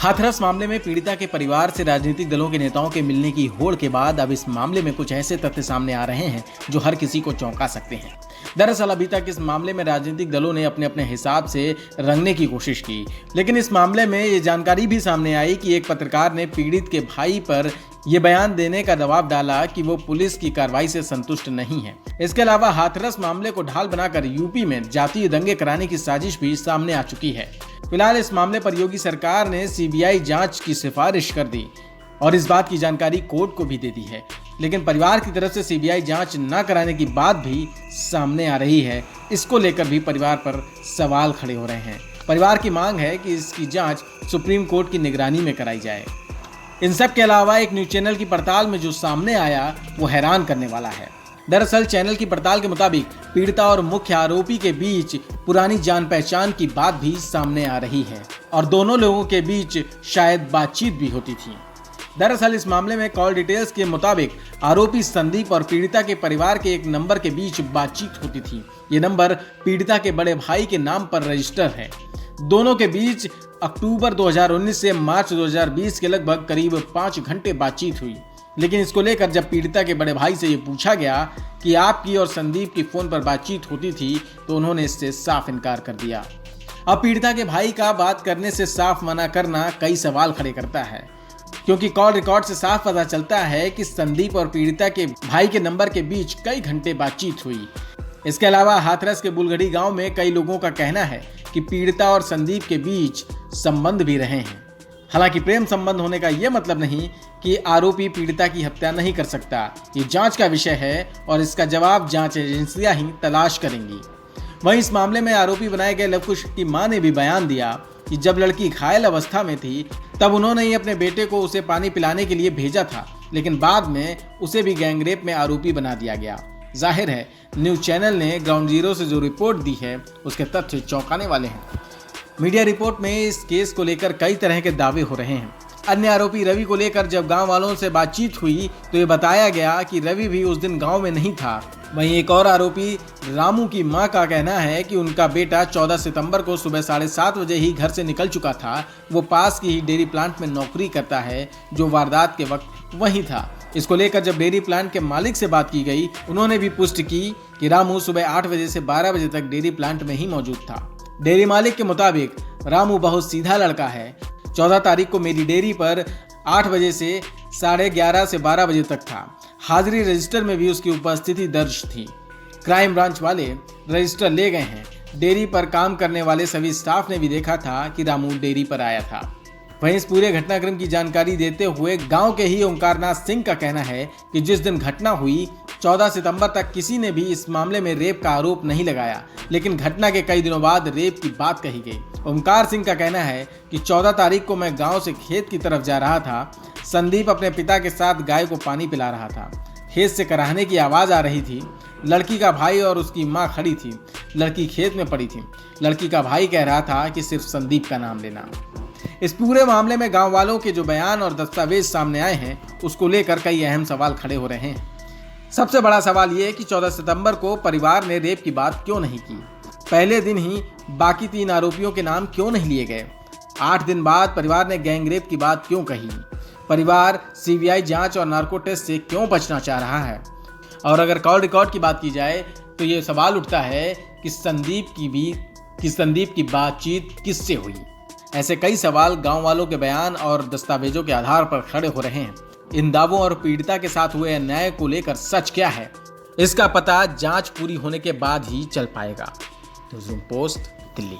हाथरस मामले में पीड़िता के परिवार से राजनीतिक दलों के नेताओं के मिलने की होड़ के बाद अब इस मामले में कुछ ऐसे तथ्य सामने आ रहे हैं जो हर किसी को चौंका सकते हैं। दरअसल अभी तक इस मामले में राजनीतिक दलों ने अपने अपने हिसाब से रंगने की कोशिश की, लेकिन इस मामले में ये जानकारी भी सामने आई कि एक पत्रकार ने पीड़ित के भाई पर ये बयान देने का दबाव डाला कि वो पुलिस की कार्रवाई से संतुष्ट नहीं है। इसके अलावा हाथरस मामले को ढाल बनाकर यूपी में जातीय दंगे कराने की साजिश भी सामने आ चुकी है। फिलहाल इस मामले पर योगी सरकार ने सीबीआई जांच की सिफारिश कर दी और इस बात की जानकारी कोर्ट को भी दे दी है, लेकिन परिवार की तरफ से सीबीआई जांच न कराने की बात भी सामने आ रही है। इसको लेकर भी परिवार पर सवाल खड़े हो रहे हैं। परिवार की मांग है कि इसकी जांच सुप्रीम कोर्ट की निगरानी में कराई जाए। इन सब के अलावा एक न्यूज चैनल की पड़ताल में जो सामने आया वो हैरान करने वाला है। दरअसल चैनल की पड़ताल के मुताबिक पीड़िता और मुख्य आरोपी के बीच पुरानी जान पहचान की बात भी सामने आ रही है और दोनों लोगों के बीच शायद बातचीत भी होती थी। दरअसल इस मामले में कॉल डिटेल्स के मुताबिक आरोपी संदीप और पीड़िता के परिवार के एक नंबर के बीच बातचीत होती थी। ये नंबर पीड़िता के बड़े भाई के नाम पर रजिस्टर है। दोनों के बीच अक्टूबर 2019 से मार्च 2020 के लगभग करीब 5 घंटे बातचीत हुई, लेकिन इसको लेकर जब पीड़िता के बड़े भाई से ये पूछा गया कि आपकी और संदीप की फोन पर बातचीत होती थी तो उन्होंने इससे साफ इनकार कर दिया। अब पीड़िता के भाई का बात करने से साफ मना करना कई सवाल खड़े करता है, क्योंकि कॉल रिकॉर्ड से साफ पता चलता है कि संदीप और पीड़िता के भाई के नंबर के बीच कई घंटे बातचीत हुई। इसके अलावा हाथरस के बुलगड़ी गांव में कई लोगों का कहना है कि पीड़िता और संदीप के बीच संबंध भी रहे हैं। हालांकि प्रेम संबंध होने का यह मतलब नहीं कि आरोपी पीड़िता की हत्या नहीं कर सकता। ये जांच का विषय है और इसका जवाब जांच एजेंसियां ही तलाश करेंगी। वहीं इस मामले में आरोपी बनाए गए लवकुश की मां ने भी बयान दिया कि जब लड़की घायल अवस्था में थी तब उन्होंने ही अपने बेटे को उसे पानी पिलाने के लिए भेजा था, लेकिन बाद में उसे भी गैंगरेप में आरोपी बना दिया गया। जाहिर है न्यूज चैनल ने ग्राउंड जीरो से जो रिपोर्ट दी है उसके तथ्य चौंकाने वाले हैं। मीडिया रिपोर्ट में इस केस को लेकर कई तरह के दावे हो रहे हैं। अन्य आरोपी रवि को लेकर जब गांव वालों से बातचीत हुई तो ये बताया गया कि रवि भी उस दिन गांव में नहीं था। वहीं एक और आरोपी रामू की मां का कहना है कि उनका बेटा 14 सितंबर को सुबह 7:30 बजे ही घर से निकल चुका था। वो पास की ही डेयरी प्लांट में नौकरी करता है जो वारदात के वक्त वहीं था। इसको लेकर जब डेयरी प्लांट के मालिक से बात की गई, उन्होंने भी पुष्टि की कि रामू सुबह 8 बजे से 12 बजे तक डेयरी प्लांट में ही मौजूद था। डेयरी मालिक के मुताबिक रामू बहुत सीधा लड़का है। 14 तारीख को मेरी डेयरी पर 8 बजे से 11:30 से 12 बजे तक था। हाजिरी रजिस्टर में भी उसकी उपस्थिति दर्ज थी। क्राइम ब्रांच वाले रजिस्टर ले गए हैं। डेयरी पर काम करने वाले सभी स्टाफ ने भी देखा था कि रामू डेयरी पर आया था। वहीं इस पूरे घटनाक्रम की जानकारी देते हुए गांव के ही ओंकारनाथ सिंह का कहना है कि जिस दिन घटना हुई 14 सितंबर तक किसी ने भी इस मामले में रेप का आरोप नहीं लगाया, लेकिन घटना के कई दिनों बाद रेप की बात कही गई। ओंकार सिंह का कहना है कि 14 तारीख को मैं गांव से खेत की तरफ जा रहा था। संदीप अपने पिता के साथ गाय को पानी पिला रहा था। खेत से कराहने की आवाज आ रही थी। लड़की का भाई और उसकी माँ खड़ी थी। लड़की खेत में पड़ी थी। लड़की का भाई कह रहा था कि सिर्फ संदीप का नाम लेना। इस पूरे मामले में गांव वालों के जो बयान और दस्तावेज सामने आए हैं उसको लेकर कई अहम सवाल खड़े हो रहे हैं। सबसे बड़ा सवाल ये है कि 14 सितंबर को परिवार ने रेप की बात क्यों नहीं की। पहले दिन ही बाकी 3 आरोपियों के नाम क्यों नहीं लिए गए। 8 दिन बाद परिवार ने गैंगरेप की बात क्यों कही। परिवार सीबीआई जांच और नार्को टेस्ट से क्यों बचना चाह रहा है। और अगर कॉल रिकॉर्ड की बात की जाए तो ये सवाल उठता है कि संदीप की बातचीत किससे हुई। ऐसे कई सवाल गांव वालों के बयान और दस्तावेजों के आधार पर खड़े हो रहे हैं। इन दावों और पीड़िता के साथ हुए अन्याय को लेकर सच क्या है, इसका पता जांच पूरी होने के बाद ही चल पाएगा। News room post, Delhi.